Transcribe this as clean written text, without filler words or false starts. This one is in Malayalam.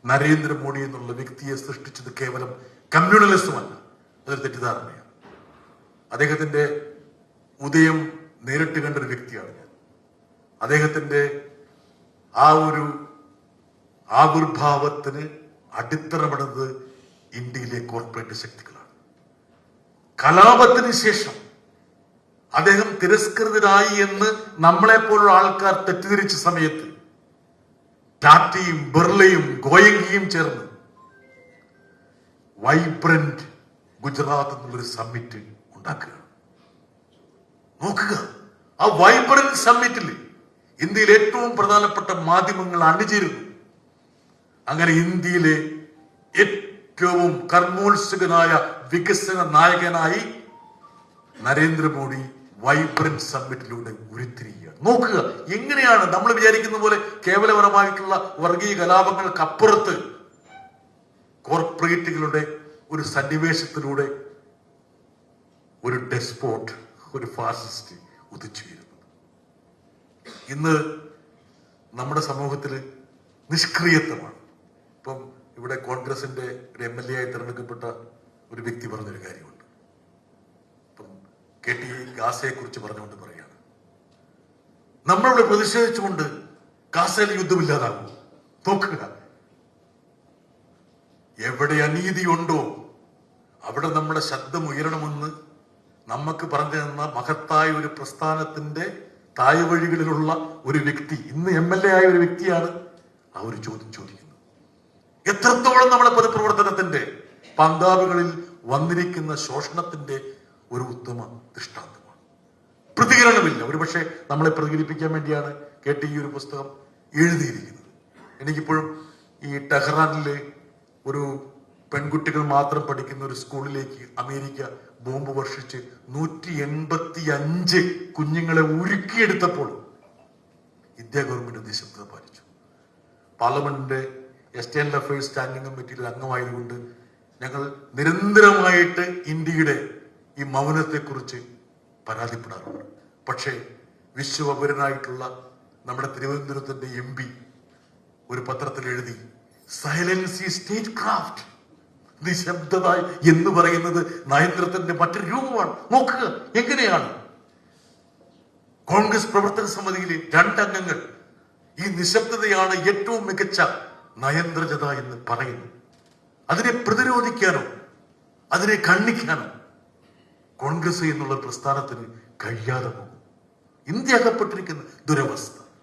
നരേന്ദ്രമോദി എന്നുള്ള വ്യക്തിയെ സൃഷ്ടിച്ചത് കേവലം കമ്മ്യൂണലിസമല്ല, അതൊരു തെറ്റിദ്ധാരണയാണ്. അദ്ദേഹത്തിന്റെ ഉദയം നേരിട്ട് കണ്ടൊരു വ്യക്തിയാണ് ഞാൻ. അദ്ദേഹത്തിന്റെ ആ ഒരു ആവിർഭാവത്തിന് അടിത്തറപ്പെടുന്നത് ഇന്ത്യയിലെ കോർപ്പറേറ്റ് ശക്തികളാണ്. കലാപത്തിന് ശേഷം അദ്ദേഹം തിരസ്കൃതരായി എന്ന് നമ്മളെപ്പോലുള്ള ആൾക്കാർ തെറ്റിദ്ധരിച്ച സമയത്ത് ടാറ്റയും ബിർളയും ഗോയങ്കിയും ചേർന്ന് വൈബ്രന്റ് ഗുജറാത്ത് എന്നുള്ളൊരു സമ്മിറ്റ് ഉണ്ടാക്കുക. നോക്കുക, ആ വൈബ്രന്റ് സമ്മിറ്റിൽ ഇന്ത്യയിൽ ഏറ്റവും പ്രധാനപ്പെട്ട മാധ്യമങ്ങൾ അണിചേരുന്നു. അങ്ങനെ ഇന്ത്യയിലെ ഏറ്റവും കർമ്മോത്സുകനായ വികസന നായകനായി നരേന്ദ്രമോദി വൈബ്രന്റ് സമ്മിറ്റിലൂടെ ഉരുത്തിരിയുകയാണ്. നോക്കുക, എങ്ങനെയാണ് നമ്മൾ വിചാരിക്കുന്ന പോലെ കേവലപരമായിട്ടുള്ള വർഗീയ കലാപങ്ങൾക്കപ്പുറത്ത് കോർപ്പറേറ്റുകളുടെ ഒരു സന്നിവേശത്തിലൂടെ ഒരു ഡെസ്പോട്ട്, ഒരു ഫാസിസ്റ്റ് ഉദിച്ചു വരുന്നത്. ഇന്ന് നമ്മുടെ സമൂഹത്തിൽ നിഷ്ക്രിയത്വമാണ്. ഇപ്പം ഇവിടെ കോൺഗ്രസിന്റെ ഒരു MLA ആയി തിരഞ്ഞെടുക്കപ്പെട്ട ഒരു വ്യക്തി പറഞ്ഞൊരു കാര്യമുണ്ട്. ഇപ്പം KT ഗാസയെ കുറിച്ച് പറഞ്ഞുകൊണ്ട് പറയാണ്, നമ്മളിവിടെ പ്രതിഷേധിച്ചുകൊണ്ട് ഗാസയിൽ യുദ്ധമില്ലാതാകും. നോക്കുക, എവിടെ അനീതിയുണ്ടോ അവിടെ നമ്മുടെ ശബ്ദം ഉയരണമെന്ന് നമുക്ക് പറഞ്ഞു തന്ന മഹത്തായ ഒരു പ്രസ്ഥാനത്തിന്റെ താഴ്വഴികളിലുള്ള ഒരു വ്യക്തി, ഇന്ന് MLA ആയ ഒരു വ്യക്തിയാണ് ആ ഒരു ചോദ്യം ചോദിക്കുന്നത്. എത്രത്തോളം നമ്മളെ പൊതുപ്രവർത്തനത്തിന്റെ പങ്കാളികളിൽ വന്നിരിക്കുന്ന ശോഷണത്തിന്റെ ഒരു ഉത്തമ ദൃഷ്ടാന്തമാണ്. പ്രതികരണമില്ല. ഒരുപക്ഷെ നമ്മളെ പ്രതികരിപ്പിക്കാൻ വേണ്ടിയാണ് KT ഈ ഒരു പുസ്തകം എഴുതിയിരിക്കുന്നത്. എനിക്കിപ്പോഴും ഈ ടെഹ്റാനിലെ ഒരു പെൺകുട്ടികൾ മാത്രം പഠിക്കുന്ന ഒരു സ്കൂളിലേക്ക് അമേരിക്ക ബോംബ് വർഷിച്ച് 185 കുഞ്ഞുങ്ങളെ ഉരുക്കിയെടുത്തപ്പോൾ ഇന്ത്യ ഗവൺമെന്റ് നിശബ്ദത പാലിച്ചു. പാർലമെന്റിന്റെ എക്സ്റ്റേണൽ അഫയേഴ്സ് സ്റ്റാൻഡിംഗ് കമ്മിറ്റിയിൽ അംഗമായതുകൊണ്ട് ഞങ്ങൾ നിരന്തരമായിട്ട് ഇന്ത്യയുടെ ഈ മൗനത്തെക്കുറിച്ച് പരാതിപ്പെടാറുണ്ട്. പക്ഷേ വിശ്വപൗരനായിട്ടുള്ള നമ്മുടെ തിരുവനന്തപുരത്തിന്റെ MP ഒരു പത്രത്തിൽ എഴുതി, സൈലൻസ് ഈസ് സ്റ്റേറ്റ് ക്രാഫ്റ്റ്. നിശബ്ദത എന്ന് പറയുന്നത് നയതന്ത്രത്തിന്റെ മറ്റൊരു രൂപമാണ്. നോക്കുക, എങ്ങനെയാണ് കോൺഗ്രസ് പ്രവർത്തക സമിതിയിലെ 2 അംഗങ്ങൾ ഈ നിശബ്ദതയാണ് ഏറ്റവും മികച്ച നയന്ത്രജത എന്ന് പറയുന്നു. അതിനെ പ്രതിരോധിക്കാനോ അതിനെ ഖണ്ഡിക്കാനോ കോൺഗ്രസ് എന്നുള്ള പ്രസ്ഥാനത്തിന് കഴിയാതെ പോകും. ഇന്ത്യ അകപ്പെട്ടിരിക്കുന്ന ദുരവസ്ഥ.